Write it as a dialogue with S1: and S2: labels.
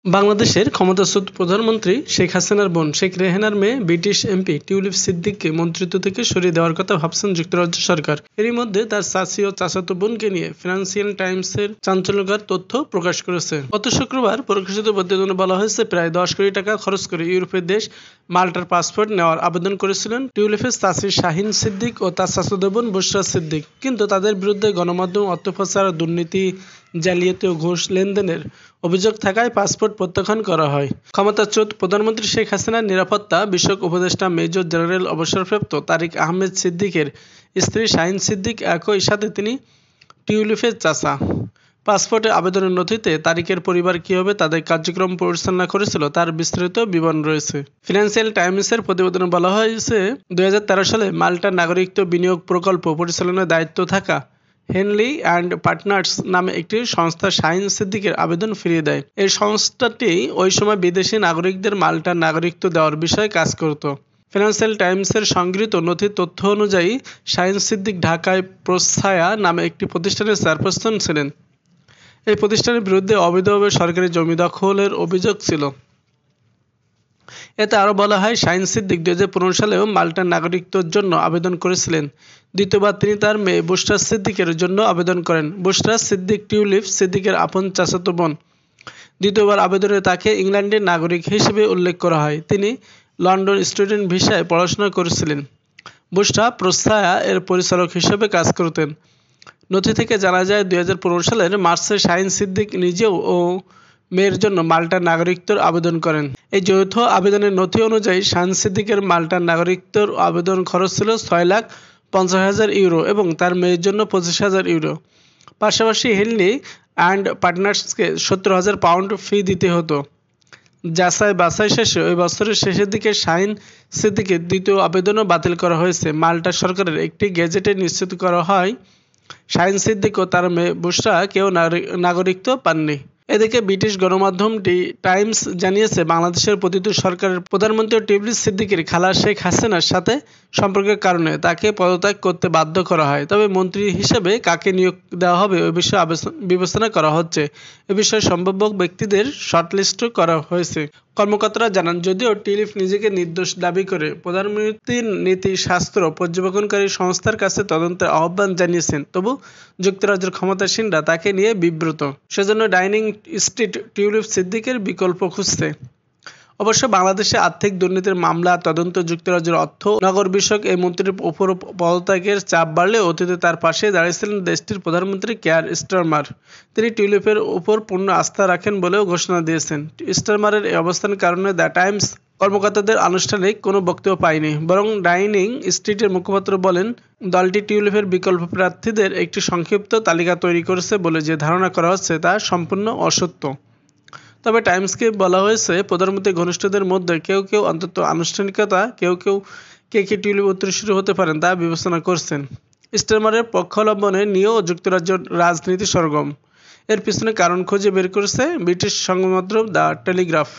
S1: বাংলাদেশের ক্ষমতাচ্যুত প্রধানমন্ত্রী শেখ হাসিনার বোন শেখ রেহানার মেয়ে ব্রিটিশ এমপি টিউলিপ সিদ্দিককে মন্ত্রিত্ব থেকে সরিয়ে দেওয়ার কথা ভাবছেন যুক্তরাজ্য সরকার। এরই মধ্যে তার চাচি ও চাচাতো বোনকে নিয়ে ফিনান্সিয়াল টাইমসের চাঞ্চল্যকর তথ্য প্রকাশ করেছে। গত শুক্রবার প্রকাশিত প্রতিবেদনে বলা হয়েছে, প্রায় 10 কোটি টাকা খরচ করে ইউরোপের দেশ মাল্টার পাসপোর্ট নেওয়ার আবেদন করেছিলেন টিউলিপের চাচি শাহিন সিদ্দিক ও তার চাচাতো বোন বুশরা সিদ্দিক, কিন্তু তাদের বিরুদ্ধে গণমাধ্যম, অর্থ পাচার, দুর্নীতি, জালিয়াতি ও ঘুষ লেনদেনের অভিযোগ থাকায় পাসপোর্ট প্রত্যাখ্যান করা হয়। ক্ষমতাচ্যুত প্রধানমন্ত্রী শেখ হাসিনার নিরাপত্তা বিষয়ক উপদেষ্টা মেজর জেনারেল অবসরপ্রাপ্ত তারিক আহমেদ সিদ্দিকের স্ত্রী শাহিন সিদ্দিক, একই সাথে তিনি টিউলিপের চাচা। পাসপোর্টের আবেদনের নথিতে তারিকের পরিবার কিভাবে তাদের কার্যক্রম পরিচালনা করেছিল তার বিস্তারিত বিবরণ রয়েছে। ফিনান্সিয়াল টাইমসের প্রতিবেদনে বলা হয়েছে, 2013 সালে মাল্টার নাগরিকত্ব বিনিয়োগ প্রকল্প পরিচালনার দায়িত্ব থাকা হেনলি অ্যান্ড পার্টনার্স নামে একটি সংস্থা শাহিন সিদ্দিকের আবেদন ফিরিয়ে দেয়। এই সংস্থাটি ওই সময় বিদেশি নাগরিকদের মাল্টার নাগরিকত্ব দেওয়ার বিষয়ে কাজ করত। ফিনান্সিয়াল টাইমসের সংগৃহীত নথির তথ্য অনুযায়ী শাহিন সিদ্দিক ঢাকায় প্রচ্ছায়া নামে একটি প্রতিষ্ঠানের চেয়ারপারসন ছিলেন। এই প্রতিষ্ঠানের বিরুদ্ধে অবৈধভাবে সরকারি জমি দখলের অভিযোগ ছিল। এতে আরও বলা হয়, শাহিন সিদ্দিক 2015 সালেও মাল্টার নাগরিকত্বের জন্য আবেদন করেছিলেন। দ্বিতীয়বার তিনি তার মেয়ে বুশরা সিদ্দিকের জন্য আবেদন করেন। বুশরা সিদ্দিক টিউলিপ সিদ্দিকের আপন চাচাতো বোন। দ্বিতীয়বার আবেদনে তাকে ইংল্যান্ডের নাগরিক হিসেবে উল্লেখ করা হয়। তিনি লন্ডন স্টুডেন্ট ভিসায় পড়াশোনা করেছিলেন। বুশরা প্রচ্ছায়া এর পরিচালক হিসেবে কাজ করতেন। নথি থেকে জানা যায়, 2015 সালের মার্চে শাহিন সিদ্দিক নিজেও ও মেয়ের জন্য মাল্টার নাগরিকত্বের আবেদন করেন। এই যৌথ আবেদনের নথি অনুযায়ী শাহিন সিদ্দিকের মাল্টার নাগরিকত্বের আবেদন খরচ ছিল 6,50,000 ইউরো এবং তার মেয়ের জন্য 25,000 ইউরো। পাশাপাশি হেনলি অ্যান্ড পার্টনার্সকে 70,000 পাউন্ড ফি দিতে হতো। যাচাই বাছাই শেষে ওই বছরের শেষের দিকে শাহিন সিদ্দিকের দ্বিতীয় আবেদনও বাতিল করা হয়েছে। মাল্টা সরকারের একটি গেজেটে নিশ্চিত করা হয়, শাহিন সিদ্দিক ও তার মেয়ে বুশরা কেউ নাগরিকত্ব পাননি। এদিকে ব্রিটিশ গণমাধ্যম দি টাইমস জানিয়েছে, বাংলাদেশের পতিত সরকারের প্রধানমন্ত্রী টিউলিপ সিদ্দিকের খালা শেখ হাসিনার সাথে সম্পর্কের কারণে তাকে পদত্যাগ করতে বাধ্য করা হয়। তবে মন্ত্রী হিসেবে কাকে নিয়োগ দেওয়া হবে ওই বিষয়ে বিবেচনা করা হচ্ছে। এ বিষয়ে সম্ভাব্য ব্যক্তিদের শর্টলিস্ট করা হয়েছে। কর্মকর্তারা জানান, যদিও টিউলিপ নিজেকে নির্দোষ দাবি করে প্রধানমন্ত্রীর নীতি শাস্ত্র পর্যবেক্ষণকারী সংস্থার কাছে তদন্তের আহ্বান জানিয়েছেন, তবু যুক্তরাজ্যের ক্ষমতাসীনরা তাকে নিয়ে বিব্রত। সেজন্য ডাইনিং স্ট্রিট টিউলিপ সিদ্দিকের বিকল্প খুঁজছে। অবশ্য বাংলাদেশে আর্থিক দুর্নীতির মামলা তদন্ত যুক্তরাজ্যের অর্থ নগর বিষয়ক এই মন্ত্রীর উপর পদত্যাগের চাপ বাড়লে অতীতে তার পাশে দাঁড়িয়েছিলেন দেশটির প্রধানমন্ত্রী কেয়ার স্টারমার। তিনি টিউলিপের উপর পূর্ণ আস্থা রাখেন বলেও ঘোষণা দিয়েছেন। স্টারমারের এই অবস্থানের কারণে দ্য টাইমস কর্মকর্তাদের আনুষ্ঠানিক কোনো বক্তব্য পায়নি, বরং ডাইনিং স্ট্রিটের মুখপাত্র বলেন, দলটি টিউলিপের বিকল্প প্রার্থীদের একটি সংক্ষিপ্ত তালিকা তৈরি করেছে বলে যে ধারণা করা হচ্ছে তা সম্পূর্ণ অসত্য। তবে টাইমসকে বলা হয়েছে, প্রধানমন্ত্রী ঘনিষ্ঠদের মধ্যে কেউ কেউ অন্তত আনুষ্ঠানিকতা কে টিউলিপ উত্তরসূরি হতে পারেন তা বিবেচনা করছেন। স্টারমারের পক্ষাবলম্বনে নিয়েও যুক্তরাজ্যের রাজনীতি সরগরম। এর পিছনে কারণ খুঁজে বের করেছে ব্রিটিশ সংবাদমাধ্যম দ্য টেলিগ্রাফ।